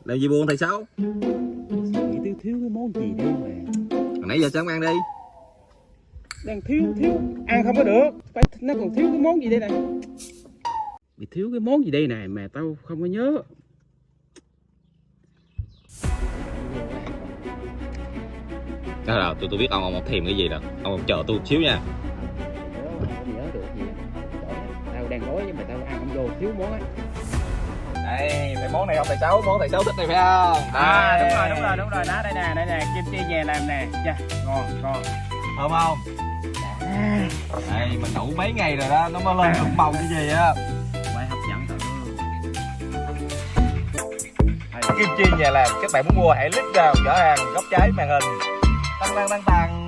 Làm gì buồn thầy Sáu? Nghĩ thiếu cái món gì đây mà. Nãy giờ sao không ăn đi? Đang thiếu ăn không có được, phải nó còn thiếu cái món gì đây này. Bị thiếu cái món gì đây này mà tao không có nhớ. Đó là tôi biết ông thèm cái gì rồi. Ông chờ tôi một xíu nha. Không nhớ được gì. Tao đang đói nhưng mà tao ăn không vô, thiếu món á. Đây, cái món này ông thầy Sáu, món thầy Sáu thích này phải không? Đúng rồi, đó đây nè, kim chi về làm nè. Chà, ngon. Thơm không? Đây, mình đủ mấy ngày rồi đó, nó mới lên được màu cái gì á. Quay hấp dẫn thật. Kim chi nhà làm, các bạn muốn mua hãy click vào giỏ hàng góc trái màn hình. Tăng.